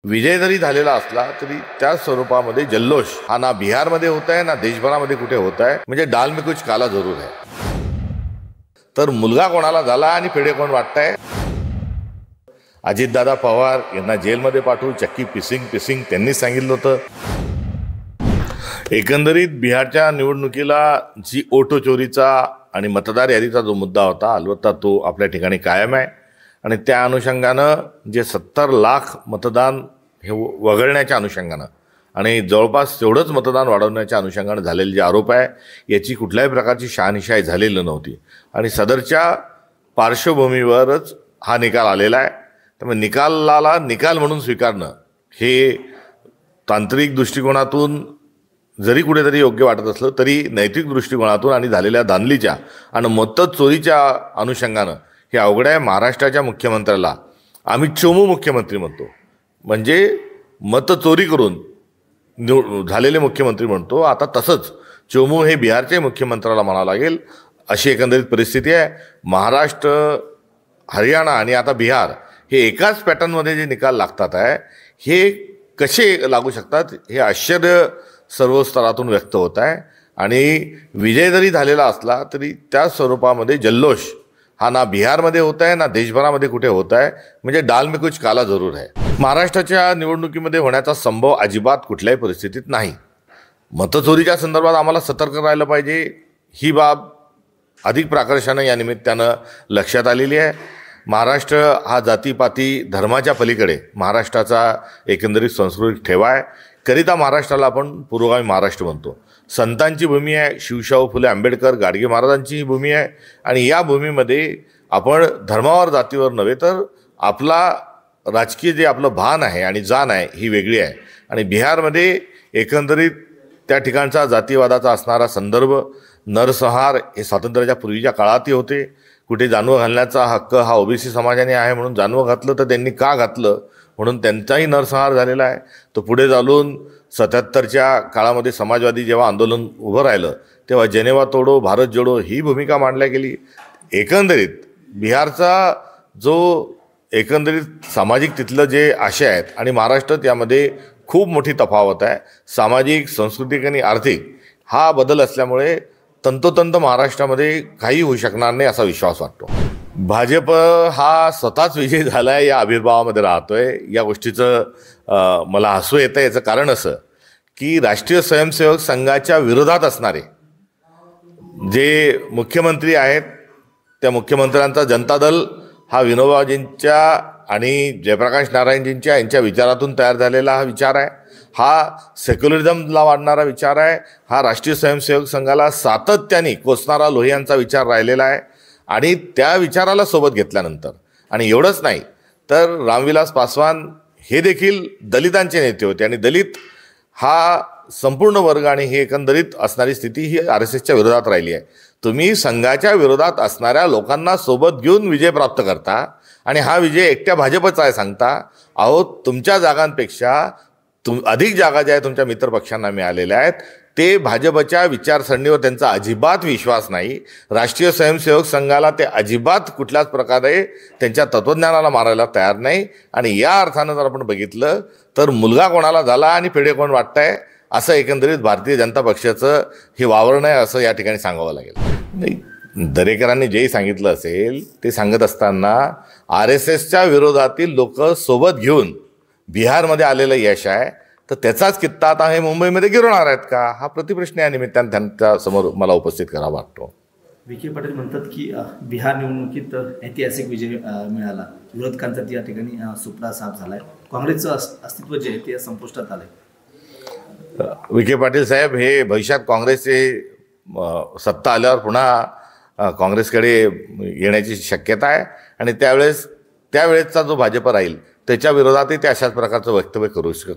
विजय जरी झालेला असला तरी त्या स्वरूपामध्ये जल्लोष हा ना बिहारमध्ये होत आहे ना देशभरामध्ये कुठे होत आहे. म्हणजे डाल में कुछ काला जरूर है. तर मुलगा कोणाला झाला आणि पेढे कोण वाटताय. अजितदादा पवार यांना जेलमध्ये पाठवू चक्की पिसिंग त्यांनी सांगितलं होतं. एकंदरीत बिहारच्या निवडणुकीला जी ओटो चोरीचा आणि मतदार यादीचा जो मुद्दा होता अलबत्ता तो आपल्या ठिकाणी कायम आहे. आणि त्या अनुषंगानं जे 70 लाख मतदान हे वगळण्याच्या अनुषंगानं आणि जवळपास तेवढंच मतदान वाढवण्याच्या अनुषंगानं झालेले जे आरोप आहे याची कुठल्याही प्रकारची शहानिशाही झालेली नव्हती. आणि सदरच्या पार्श्वभूमीवरच हा निकाल आलेला आहे. त्यामुळे निकालाला निकाल म्हणून स्वीकारणं हे तांत्रिक दृष्टिकोनातून जरी कुठेतरी योग्य वाटत असलं तरी नैतिक दृष्टिकोनातून आणि झालेल्या धांदलीच्या आणि मतचोरीच्या अनुषंगानं हे अवघड आहे. महाराष्ट्राच्या मुख्यमंत्र्याला आम्ही चोमू मुख्यमंत्री म्हणतो, म्हणजे मतचोरी करून झालेले मुख्यमंत्री म्हणतो. आता तसंच चोमू हे बिहारचे मुख्यमंत्र्याला म्हणावं लागेल अशी एकंदरीत परिस्थिती आहे. महाराष्ट्र, हरियाणा आणि आता बिहार हे एकाच पॅटर्नमध्ये जे निकाल लागतात आहे हे कसे लागू शकतात हे आश्चर्य सर्व स्तरातून व्यक्त होत आहे. आणि विजय जरी झालेला असला तरी त्या स्वरूपामध्ये जल्लोष हा ना बिहारमध्ये होत आहे ना देशभरामध्ये कुठे होत आहे. म्हणजे डाल में कुछ काला जरूर है. महाराष्ट्राच्या निवडणुकीमध्ये होण्याचा संभव अजिबात कुठल्याही परिस्थितीत नाही. मतचोरीच्या संदर्भात आम्हाला सतर्क राहिलं पाहिजे ही बाब अधिक प्राकर्षानं या निमित्तानं लक्षात आलेली आहे. महाराष्ट्र हा जातीपाती धर्माच्या पलीकडे महाराष्ट्राचा एकंदरीत सांस्कृतिक ठेवा आहे. करिता महाराष्ट्राला आपण पुरोगामी महाराष्ट्र म्हणतो. संतांची भूमी आहे, शिवशाहू फुले आंबेडकर गाडगे महाराजांची भूमी आहे. आणि या भूमीमध्ये आपण धर्मावर जातीवर नव्हे तर आपला राजकीय जे आपलं भान आहे आणि जाण आहे ही वेगळी आहे. आणि बिहारमध्ये एकंदरीत त्या ठिकाणचा जातीवादाचा असणारा संदर्भ नरसंहार हे स्वातंत्र्याच्या पूर्वीच्या काळातही होते. कुठे जानवं घालण्याचा हक्क हा ओबीसी समाजाने आहे म्हणून जानवं घातलं तर त्यांनी का घातलं म्हणून त्यांचाही नरसंहार झालेला आहे. तो पुढे चालून 77च्या काळामध्ये समाजवादी जेव्हा आंदोलन उभं राहिलं तेव्हा जेनेवा तोडो भारत जोडो ही भूमिका मांडल्या गेली. एकंदरीत बिहारचा जो एकंदरीत सामाजिक तिथलं जे आशय आहेत आणि महाराष्ट्र त्यामध्ये खूप मोठी तफावत आहे. सामाजिक, सांस्कृतिक आणि आर्थिक हा बदल असल्यामुळे तंतोतंत महाराष्ट्रामध्ये काही होऊ शकणार नाही असा विश्वास वाटतो. भाजप हा स्वतःच विजयी झाला आहे या आविर्भावामध्ये राहतोय. या गोष्टीचं मला हसू येतं. याचं कारण असं की राष्ट्रीय स्वयंसेवक संघाच्या विरोधात असणारे जे मुख्यमंत्री आहेत त्या मुख्यमंत्र्यांचा जनता दल हा विनोबाजींच्या आणि जयप्रकाश नारायणजींच्या यांच्या विचारातून तयार झालेला हा विचार आहे. हा सेक्युलरिझमला वाढणारा विचार आहे. हा राष्ट्रीय स्वयंसेवक संघाला सातत्याने कोसणारा लोहियांचा विचार राहिलेला आहे. आणि त्या विचाराला सोबत घेतल्यानंतर आणि एवढंच नाही तर रामविलास पासवान हे देखील दलितांचे नेते होते. आणि दलित हा संपूर्ण वर्ग आणि हे एकंदरीत असणारी स्थिती ही RSSच्या विरोधात राहिली आहे. तुम्ही संघाच्या विरोधात असणाऱ्या लोकांना सोबत घेऊन विजय प्राप्त करता आणि हा विजय एकट्या भाजपचा आहे सांगता. अहो, तुमच्या जागांपेक्षा अधिक जागा ज्या आहेत तुमच्या मित्रपक्षांना मिळालेल्या आहेत ते भाजपच्या विचारसरणीवर त्यांचा अजिबात विश्वास नाही. राष्ट्रीय स्वयंसेवक संघाला ते अजिबात कुठल्याच प्रकारे त्यांच्या तत्त्वज्ञानाला मारायला तयार नाही. आणि या अर्थानं जर आपण बघितलं तर मुलगा कोणाला झाला आणि पेढे कोण वाटताय असं एकंदरीत भारतीय जनता पक्षाचं हे वावरण आहे असं या ठिकाणी सांगावं लागेल. नाही, दरेकरांनी जे सांगितलं असेल ते सांगत असताना RSSच्या विरोधातील लोक सोबत घेऊन बिहारमध्ये आलेलं यश आहे तर त्याचाच कित्ता आता हे मुंबईमध्ये गिरवणार आहेत का हा प्रतिप्रश्न या निमित्तानं त्यांच्या समोर मला उपस्थित करावा वाटतो. विखे पाटील म्हणतात की बिहार निवडणुकीत ऐतिहासिक विजय मिळाला. विरोधकांचा या ठिकाणी सुपडा साफ झालाय. काँग्रेसचं अस्तित्व जे आहे ते संपुष्टात आलंय. विखे पाटील साहेब हे भविष्यात काँग्रेसचे सत्ता आल्यावर पुन्हा काँग्रेसकडे येण्याची शक्यता आहे. आणि त्यावेळेसचा जो भाजप राहील त्याच्या विरोधातही ते अशाच प्रकारचं वक्तव्य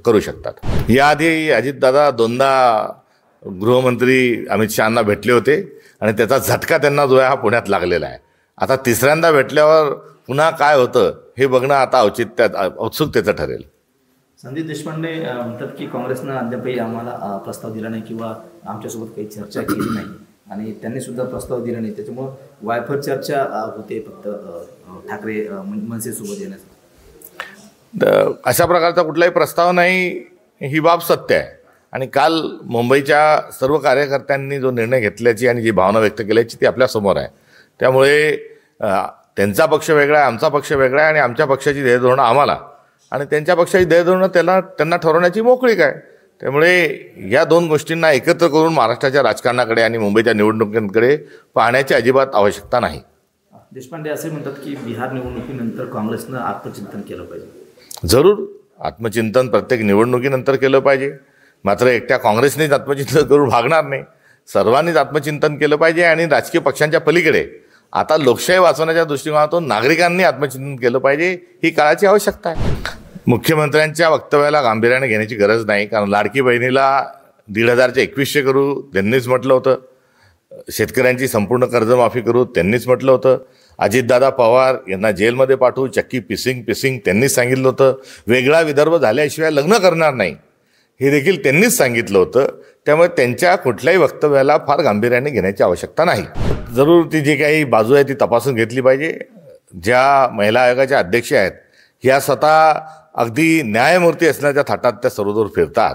करू शकतात. याआधी अजितदादा दोनदा गृहमंत्री अमित शहांना भेटले होते आणि त्याचा झटका त्यांना जो आहे हा पुण्यात लागलेला आहे. आता तिसऱ्यांदा भेटल्यावर पुन्हा काय होतं हे बघणं आता औत्सुकतेचं ठरेल. संदीप देशपांडे म्हणतात की काँग्रेसनं अद्यापही आम्हाला प्रस्ताव दिला नाही किंवा आमच्यासोबत काही चर्चा केली नाही आणि त्यांनी सुद्धा प्रस्ताव दिला नाही. त्याच्यामुळं वायफळ चर्चा होते फक्त ठाकरे मनसेसोबत येण्यासाठी. अशा प्रकारचा कुठलाही प्रस्ताव नाही, ही बाब सत्य आहे. आणि काल मुंबईच्या सर्व कार्यकर्त्यांनी जो निर्णय घेतल्याची आणि जी भावना व्यक्त केल्याची ती आपल्यासमोर आहे. त्यामुळे त्यांचा पक्ष वेगळा आहे, आमचा पक्ष वेगळा आहे, आणि आमच्या पक्षाची ध्येयधोरणं आम्हाला आणि त्यांच्या पक्षाची ध्येयधोरणं त्यांना ठरवण्याची मोकळीक आहे. त्यामुळे या दोन गोष्टींना एकत्र करून महाराष्ट्राच्या राजकारणाकडे आणि मुंबईच्या निवडणुकीकडे पाहण्याची अजिबात आवश्यकता नाही. देशपांडे असे म्हणतात की बिहार निवडणुकीनंतर काँग्रेसनं आत्मचिंतन केलं पाहिजे. जरूर आत्मचिंतन प्रत्येक निवडणुकीनंतर केलं पाहिजे. मात्र एकट्या काँग्रेसनेच आत्मचिंतन करून भागणार नाही. सर्वांनीच आत्मचिंतन केलं पाहिजे आणि राजकीय पक्षांच्या पलीकडे आता लोकशाही वाचवण्याच्या दृष्टिकोनातून नागरिकांनी आत्मचिंतन केलं पाहिजे. ही काळाची आवश्यकता आहे. मुख्यमंत्र्यांच्या वक्तव्याला गांभीर्याने घेण्याची गरज नाही, कारण लाडकी बहिणीला 1,500चे 2,100 करू त्यांनीच म्हटलं होतं. शेतकऱ्यांची संपूर्ण कर्जमाफी करू त्यांनीच म्हटलं होतं. अजितदादा पवार यांना जेलमध्ये पाठवू, चक्की पिसिंग त्यांनीच सांगितलं होतं. वेगळा विदर्भ झाल्याशिवाय लग्न करणार नाही हे देखील त्यांनीच सांगितलं होतं. त्यामुळे त्यांच्या कुठल्याही वक्तव्याला फार गांभीर्याने घेण्याची आवश्यकता नाही. जरूर ती जी काही बाजू आहे ती तपासून घेतली पाहिजे. ज्या महिला आयोगाच्या अध्यक्ष आहेत ह्या स्वतः अगदी न्यायमूर्ती असण्याच्या थाटात त्या सर्वदूर फिरतात.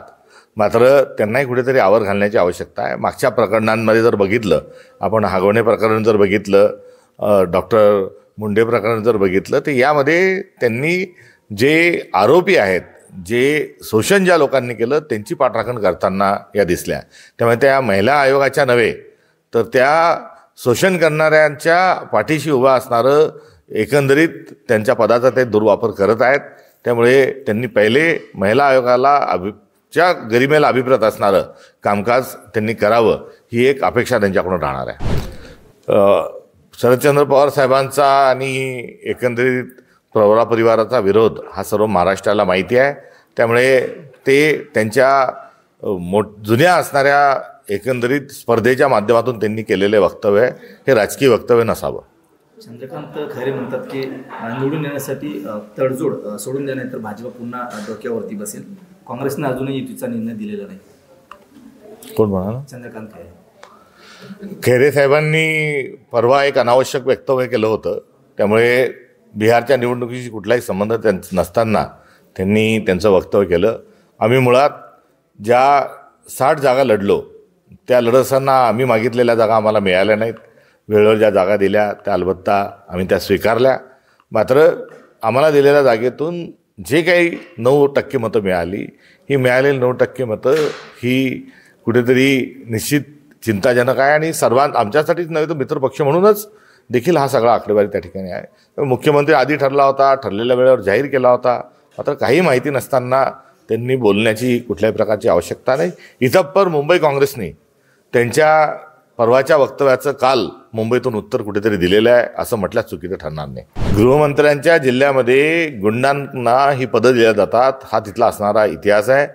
मात्र त्यांनाही कुठेतरी आवर घालण्याची आवश्यकता आहे. मागच्या प्रकरणांमध्ये जर बघितलं, आपण हागवणे प्रकरण जर बघितलं, डॉक्टर मुंडे प्रकरण जर बघितलं, तर यामध्ये त्यांनी जे आरोपी आहेत, जे शोषण ज्या लोकांनी केलं त्यांची पाठराखण करताना या दिसल्या. त्यामुळे त्या महिला आयोगाच्या नव्हे तर त्या शोषण करणाऱ्यांच्या पाठीशी उभा असणारं एकंदरीत त्यांच्या पदाचा ते दुर्वापर करत आहेत. त्यामुळे त्यांनी पहिले महिला आयोगाला च्या गरिमेला अभिप्रेत असणारं कामकाज त्यांनी करावं, ही एक अपेक्षा त्यांच्याकडून राहणार आहे. शरदचंद्र पवार साहेबांचा आणि एकंदरीत प्रवरा परिवाराचा विरोध हा सर्व महाराष्ट्राला माहिती आहे. त्यामुळे ते त्यांच्या जुन्या असणाऱ्या एकंदरीत स्पर्धेच्या माध्यमातून त्यांनी केलेले वक्तव्य हे राजकीय वक्तव्य नसावं. चंद्रकांत खैरे म्हणतात की निवडून येण्यासाठी तडजोड सोडून द्या, नाही तर भाजप पुन्हा डोक्यावरती बसेल. काँग्रेसने अजूनही युतीचा निर्णय दिलेला नाही. कोण म्हणाला? चंद्रकांत खैरे. खैरे साहेबांनी परवा एक अनावश्यक वक्तव्य केलं होतं. त्यामुळे बिहारच्या निवडणुकीशी कुठलाही संबंध नसताना त्यांनी त्यांचं वक्तव्य केलं. आम्ही मुळात ज्या 60 जागा लढलो त्या लढत असताना आम्ही मागितलेल्या जागा आम्हाला मिळाल्या नाहीत. वेळेवर ज्या जागा दिल्या त्या अलबत्ता आम्ही त्या स्वीकारल्या. मात्र आम्हाला दिलेल्या जागेतून जे काही 9% मतं मिळाली, ही मिळालेली 9% मतं ही कुठेतरी निश्चित चिंताजनक आहे. आणि आमच्यासाठीच नव्हे तर मित्रपक्ष म्हणूनच देखील हा सगळा आकडेवारी त्या ठिकाणी आहे. मुख्यमंत्री आधी ठरला होता, ठरलेल्या वेळेवर जाहीर केला होता. मात्र काही माहिती नसताना त्यांनी बोलण्याची कुठल्याही प्रकारची आवश्यकता नाही. इथपर मुंबई काँग्रेसने त्यांच्या परवाच्या वक्तव्याचं काल मुंबईतून उत्तर कुठेतरी दिलेलं आहे असं म्हटल्यास चुकीचं ठरणार नाही. गृहमंत्र्यांच्या जिल्ह्यामध्ये गुंडांना ही पदं दिल्या जातात, हा तिथला असणारा इतिहास आहे.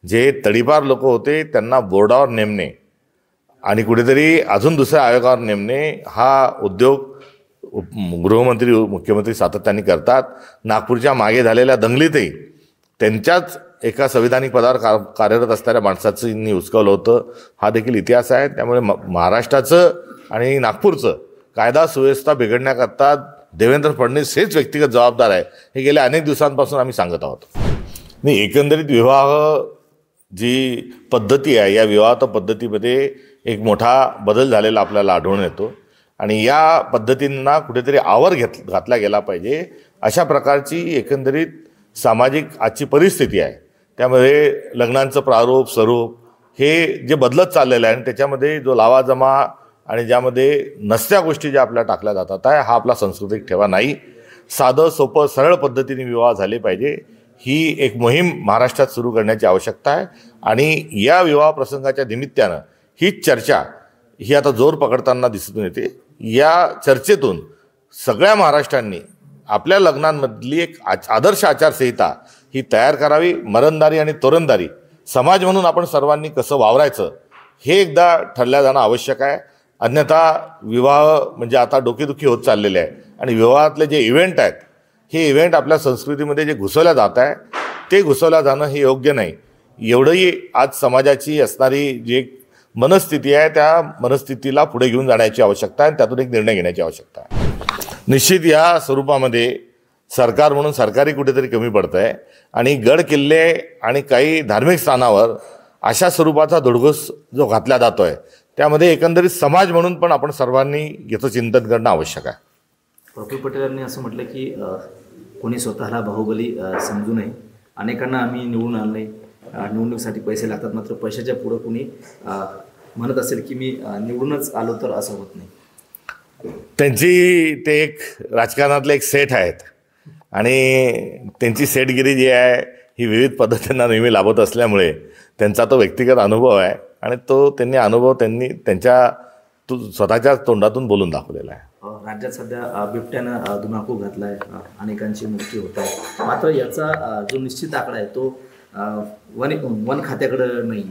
जे तडीपार लोक होते त्यांना बोर्डावर नेमणे आणि कुठेतरी अजून दुसऱ्या आयोगावर नेमणे हा उद्योग गृहमंत्री मुख्यमंत्री सातत्याने करतात. नागपूरच्या मागे झालेल्या दंगलीतही त्यांच्याच एका संविधानिक पदावर कार्यरत असणाऱ्या माणसाचं उचकवलं होतं, हा देखील इतिहास आहे. त्यामुळे महाराष्ट्राचं आणि नागपूरचं कायदा सुव्यवस्था बिघडण्याकरता देवेंद्र फडणवीस हेच व्यक्तिगत जबाबदार आहे, हे गेल्या अनेक दिवसांपासून आम्ही सांगत आहोत. नाही, एकंदरीत विवाह जी पद्धती आहे या विवाह पद्धतीमध्ये एक मोठा बदल झालेला आपल्याला आढळून येतो. आणि या पद्धतींना कुठेतरी आवर घातला गेला पाहिजे. अशा प्रकारची एकंदरीत सामाजिक आजची परिस्थिती आहे. त्यामध्ये लग्नांचं प्रारूप स्वरूप हे जे बदलत चाललेलं आहे आणि त्याच्यामध्ये जो लावाजमा आणि ज्यामध्ये नसत्या गोष्टी ज्या आपल्याला टाकल्या जातात आहे, हा आपला सांस्कृतिक ठेवा नाही. साधं सोपं सरळ पद्धतीने विवाह झाले पाहिजे, ही एक मोहीम महाराष्ट्रात सुरू करण्याची आवश्यकता आहे. आणि या विवाह प्रसंगाच्या निमित्तानं ही चर्चा ही आता जोर पकडताना दिसून येते. या चर्चेतून सगळ्या महाराष्ट्रांनी आपल्या लग्नांमधली एक आदर्श आचारसंहिता ही तयार करावी. मरणदारी आणि तोरणदारी समाज म्हणून आपण सर्वांनी कसं वावरायचं हे एकदा ठरल्या जाणं आवश्यक आहे. अन्यथा विवाह म्हणजे आता डोकेदुखी होत चाललेले आहे. आणि विवाहातले जे इव्हेंट आहेत हे इव्हेंट आपल्या संस्कृतीमध्ये जे घुसवल्या जात आहे ते घुसवल्या जाणं हे योग्य नाही. एवढंही आज समाजाची असणारी जी मनस्थिती आहे त्या मनस्थितीला पुढे घेऊन जाण्याची आवश्यकता आहे आणि त्यातून एक निर्णय घेण्याची आवश्यकता आहे. निश्चित या स्वरूपामध्ये सरकार म्हणून सरकारी कुठेतरी कमी पडतं आहे आणि गड किल्ले आणि काही धार्मिक स्थानावर अशा स्वरूपाचा धुडगूस जो घातला जातो आहे त्यामध्ये एकंदरीत समाज म्हणून पण आपण सर्वांनी याचं चिंतन करणं आवश्यक आहे. प्रफुल्ल पटेल यांनी असं म्हटलं की कोणी स्वतःला बाहुबली समजू नये. अनेकांना आम्ही निवडून आणलं नाही, निवडणुकीसाठी पैसे लागतात, मात्र पैशाच्या पुढं कोणी म्हणत असेल की मी निवडूनच आलो तर असं होत नाही. त्यांची ते एक राजकारणातले एक सेट आहेत आणि त्यांची सेटगिरी जी आहे ही विविध पद्धतींना नेहमी लाभत असल्यामुळे त्यांचा तो व्यक्तिगत अनुभव आहे आणि तो त्यांनी त्यांच्या स्वतःच्या तोंडातून बोलून दाखवलेला आहे. राज्यात सध्या बिबट्यानं धुमाकूळ घातला आहे, अनेकांची मृत्यू होत आहे, मात्र याचा जो निश्चित आकडा आहे तो वन खात्याकडं नाही.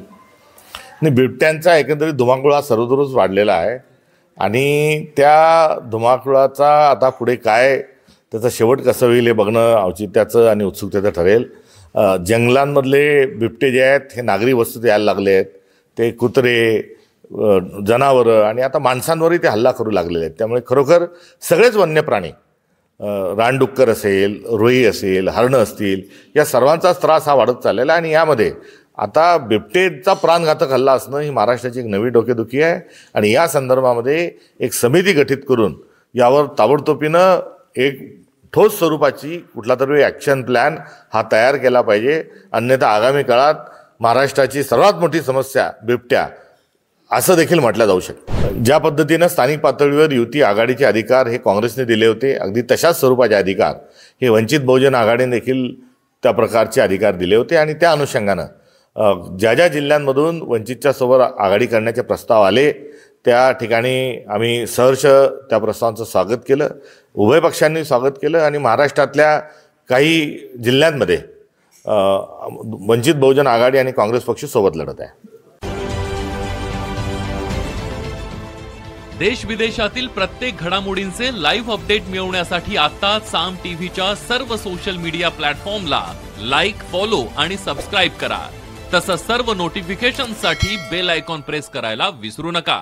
बिबट्यांचा एकंदरीत धुमाकूळ हा सर्वदूरच वाढलेला आहे आणि त्या धुमाकूळाचा आता पुढे काय त्याचा शेवट कसं होईल हे बघणं औचित्याचं आणि उत्सुकतेचं ठरेल. जंगलांमधले बिबटे जे आहेत हे नागरी वस्तीत यायला लागले आहेत, ते कुत्रे, जनावरं आणि आता माणसांवरही ते हल्ला करू लागलेले आहेत. त्यामुळे खरोखर सगळेच वन्य प्राणी, रानडुक्कर असेल, रोही असेल, हरणं असतील, या सर्वांचाच त्रास हा वाढत चाललेला आहे आणि यामध्ये आता बिबटेचा प्राणघातक हल्ला असणं ही महाराष्ट्राची एक नवी डोकेदुखी आहे आणि या संदर्भामध्ये एक समिती गठीत करून यावर ताबडतोबीनं एक ठोस स्वरूपाची कुठला तरी ॲक्शन प्लॅन हा तयार केला पाहिजे. अन्यथा आगामी काळात महाराष्ट्राची सर्वात मोठी समस्या बिबट्या असं देखील म्हटलं जाऊ शकतं. ज्या पद्धतीनं स्थानिक पातळीवर युती आघाडीचे अधिकार हे काँग्रेसने दिले होते, अगदी तशाच स्वरूपाचे अधिकार हे वंचित बहुजन आघाडीने देखील त्या प्रकारचे अधिकार दिले होते आणि त्या अनुषंगानं ज्या ज्या जिल्ह्यांमधून वंचितच्या सोबत आघाडी करण्याचे प्रस्ताव आले त्या ठिकाणी आम्ही सहर्ष त्या प्रस्तावांचं स्वागत केलं, उभय पक्षांनी स्वागत केलं आणि महाराष्ट्रातल्या काही जिल्ह्यांमध्ये वंचित बहुजन आघाडी आणि काँग्रेस पक्ष सोबत लढत आहे. देश विदेशातील प्रत्येक घडामोडींचे लाईव्ह अपडेट मिळवण्यासाठी आता साम टीव्हीच्या सर्व सोशल मीडिया प्लॅटफॉर्मला लाईक, फॉलो आणि सबस्क्राईब करा. तसंच सर्व नोटिफिकेशनसाठी बेल आयकॉन प्रेस करायला विसरू नका.